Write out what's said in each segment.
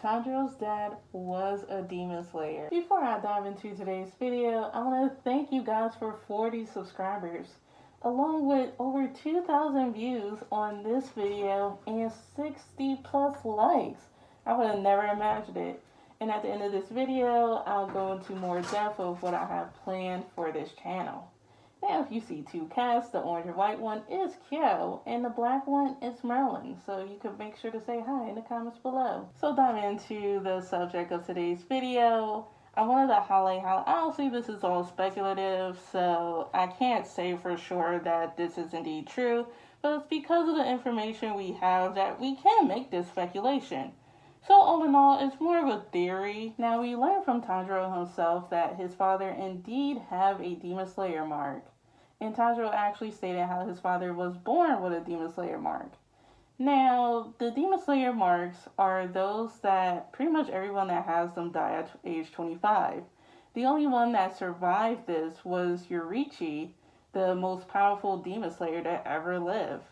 Tanjiro's dad was a demon slayer. Before I dive into today's video, I want to thank you guys for 40 subscribers, along with over 2,000 views on this video and 60 plus likes. I would have never imagined it. And at the end of this video, I'll go into more depth of what I have planned for this channel. Now, if you see two cats, the orange and white one is Kyo, and the black one is Merlin. So you can make sure to say hi in the comments below. So dive into the subject of today's video. I wanted to highlight how honestly this is all speculative, so I can't say for sure that this is indeed true, but it's because of the information we have that we can make this speculation. So all in all, it's more of a theory. Now we learned from Tanjiro himself that his father indeed have a Demon Slayer mark. And Tanjiro actually stated how his father was born with a Demon Slayer mark. Now, the Demon Slayer marks are those that pretty much everyone that has them die at age 25. The only one that survived this was Yoriichi, the most powerful Demon Slayer that ever lived.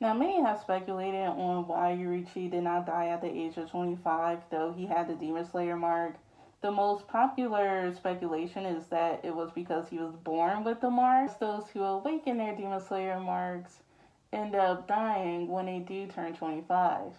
Now, many have speculated on why Yoriichi did not die at the age of 25, though he had the Demon Slayer mark. The most popular speculation is that it was because he was born with the marks. Those who awaken their Demon Slayer marks end up dying when they do turn 25.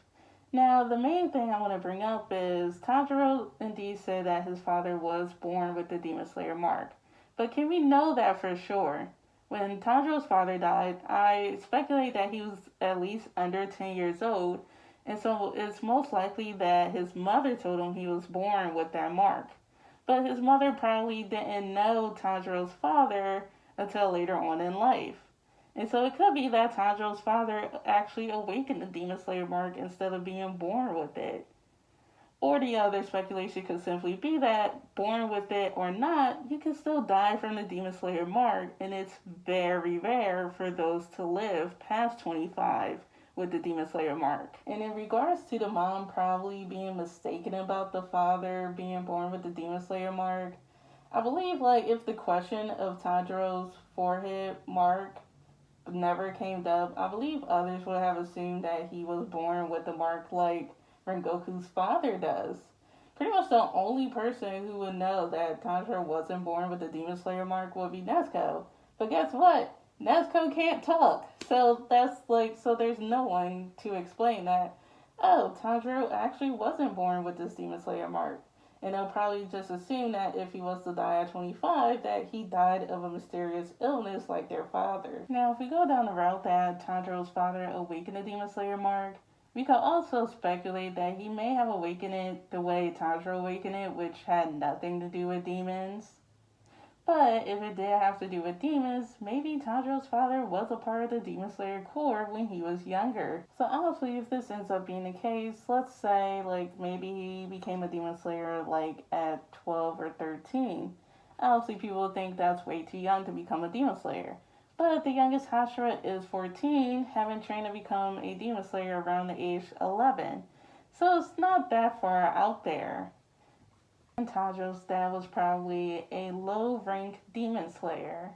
Now, the main thing I want to bring up is Tanjiro indeed said that his father was born with the Demon Slayer mark. But can we know that for sure? When Tanjiro's father died, I speculate that he was at least under 10 years old, and so it's most likely that his mother told him he was born with that mark. But his mother probably didn't know Tanjiro's father until later on in life. And so it could be that Tanjiro's father actually awakened the Demon Slayer mark instead of being born with it. Or the other speculation could simply be that, born with it or not, you can still die from the Demon Slayer mark, and it's very rare for those to live past 25 with the Demon Slayer mark. And in regards to the mom probably being mistaken about the father being born with the Demon Slayer mark, I believe if the question of Tanjiro's forehead mark never came up, I believe others would have assumed that he was born with the mark like Rengoku's father does. Pretty much the only person who would know that Tanjiro wasn't born with the Demon Slayer mark would be Nezuko. But guess what? Nezuko can't talk. So there's no one to explain that, oh, Tanjiro actually wasn't born with this Demon Slayer mark. And they'll probably just assume that if he was to die at 25, that he died of a mysterious illness like their father. Now, if we go down the route that Tanjiro's father awakened the Demon Slayer mark, we could also speculate that he may have awakened it the way Tanjiro awakened it, which had nothing to do with demons. But if it did have to do with demons, maybe Tanjiro's father was a part of the Demon Slayer Corps when he was younger. So honestly, if this ends up being the case, let's say maybe he became a Demon Slayer at 12 or 13. Obviously, people think that's way too young to become a Demon Slayer. But the youngest Hashira is 14, having trained to become a Demon Slayer around the age 11. So it's not that far out there. And Tanjiro's dad was probably a low-rank Demon Slayer.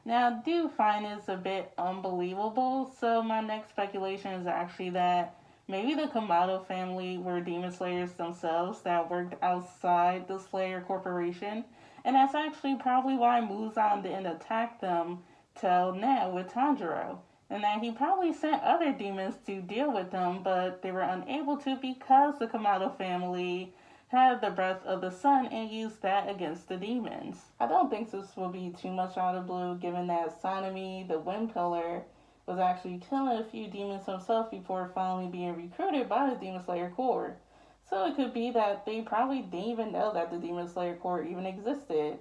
Now, I do find this a bit unbelievable, so my next speculation is actually that maybe the Kamado family were Demon Slayers themselves that worked outside the Slayer Corporation, and that's actually probably why Muzan didn't attack them till now with Tanjiro, and that he probably sent other demons to deal with them, but they were unable to because the Kamado family had the breath of the sun and used that against the demons. I don't think this will be too much out of blue, given that Sanemi, the Wind Pillar, was actually killing a few demons himself before finally being recruited by the Demon Slayer Corps. So it could be that they probably didn't even know that the Demon Slayer Corps even existed,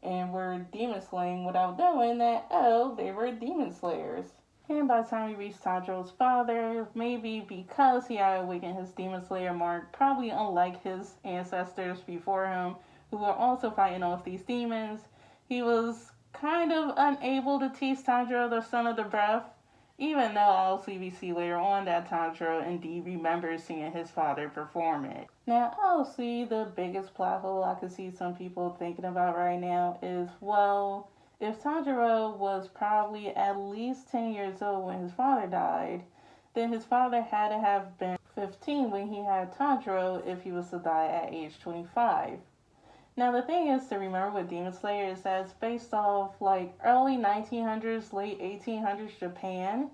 and were demon slaying without knowing that, oh, they were demon slayers. And by the time we reach Tanjiro's father, maybe because he had awakened his Demon Slayer mark, probably unlike his ancestors before him, who were also fighting off these demons, he was kind of unable to teach Tanjiro the Son of the Breath, even though obviously we see later on that Tanjiro indeed remembers seeing his father perform it. Now, obviously, the biggest plot hole I could see some people thinking about right now is, well, if Tanjiro was probably at least 10 years old when his father died, then his father had to have been 15 when he had Tanjiro if he was to die at age 25. Now the thing is to remember with Demon Slayer is that it's based off like early 1900s, late 1800s Japan.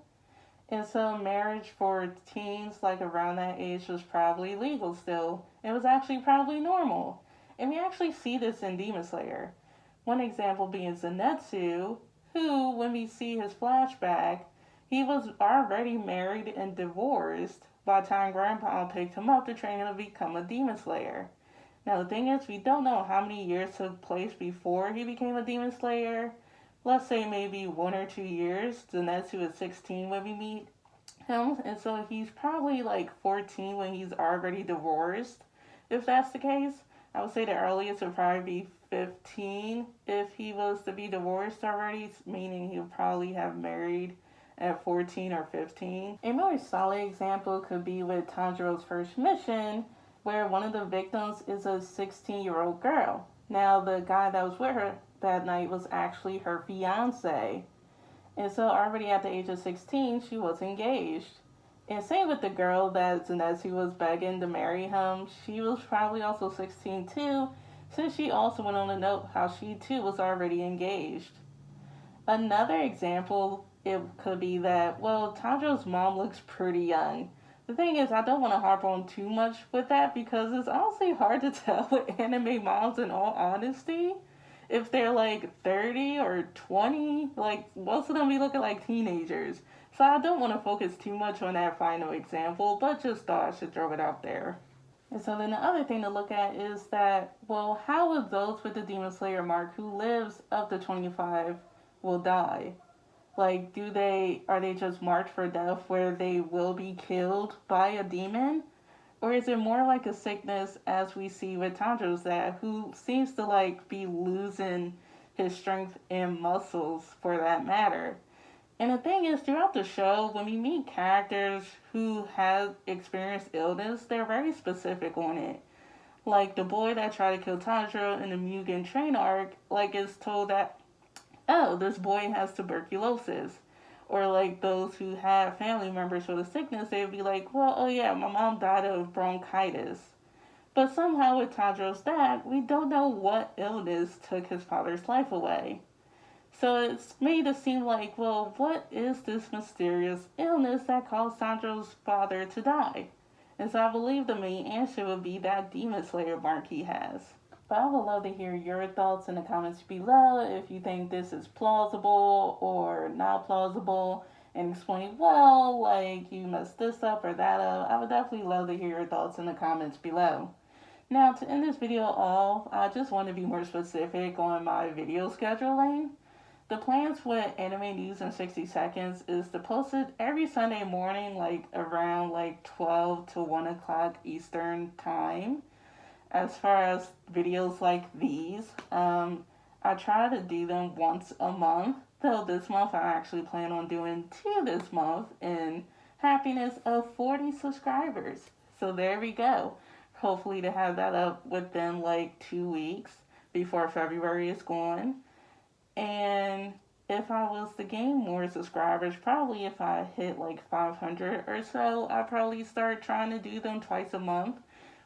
And so marriage for teens like around that age was probably legal still. It was actually probably normal. And we actually see this in Demon Slayer. One example being Zenitsu, who, when we see his flashback, he was already married and divorced by the time Grandpa picked him up to train him to become a Demon Slayer. Now the thing is, we don't know how many years took place before he became a Demon Slayer. Let's say maybe 1 or 2 years. Zenitsu is 16 when we meet him, and so he's probably like 14 when he's already divorced. If that's the case, I would say the earliest would probably be 15 if he was to be divorced already, meaning he would probably have married at 14 or 15. A more solid example could be with Tanjiro's first mission, where one of the victims is a 16-year-old girl. Now, the guy that was with her that night was actually her fiance. And so already at the age of 16, she was engaged. And same with the girl that Zenitsu was begging to marry him. She was probably also 16 too, since she also went on to note how she too was already engaged. Another example, it could be that, well, Tanjiro's mom looks pretty young. The thing is, I don't want to harp on too much with that because it's honestly hard to tell with anime moms in all honesty. If they're like 30 or 20, like most of them be looking like teenagers. So I don't want to focus too much on that final example, but just thought I should throw it out there. And so then the other thing to look at is that, well, how will those with the Demon Slayer mark who lives up to 25 will die? Like, are they just marked for death where they will be killed by a demon? Or is it more like a sickness as we see with Tanjiro's dad, who seems to like be losing his strength and muscles for that matter? And the thing is, throughout the show, when we meet characters who have experienced illness, they're very specific on it. Like the boy that tried to kill Tanjiro in the Mugen Train arc, like is told that, oh, this boy has tuberculosis. Or like those who have family members with a sickness, they would be like, well, oh yeah, my mom died of bronchitis. But somehow with Tanjiro's dad, we don't know what illness took his father's life away. So it's made it seem like, well, what is this mysterious illness that caused Tanjiro's father to die? And so I believe the main answer would be that Demon Slayer mark he has. But I would love to hear your thoughts in the comments below if you think this is plausible or not plausible, and explain, well, like you messed this up or that up. I would definitely love to hear your thoughts in the comments below. Now, to end this video off, I just want to be more specific on my video scheduling. The plans with Anime News in 60 Seconds is to post it every Sunday morning, like around like 12 to 1 o'clock Eastern time. As far as videos like these, I try to do them once a month. Though this month I actually plan on doing 2 this month in happiness of 40 subscribers. So there we go. Hopefully to have that up within like 2 weeks before February is gone. And if I was to gain more subscribers, probably if I hit like 500 or so, I'd probably start trying to do them twice a month.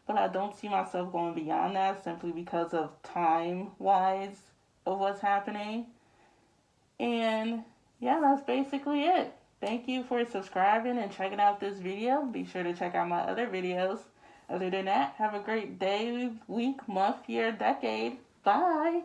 But I don't see myself going beyond that simply because of time-wise of what's happening. And yeah, that's basically it. Thank you for subscribing and checking out this video. Be sure to check out my other videos. Other than that, have a great day, week, month, year, decade. Bye!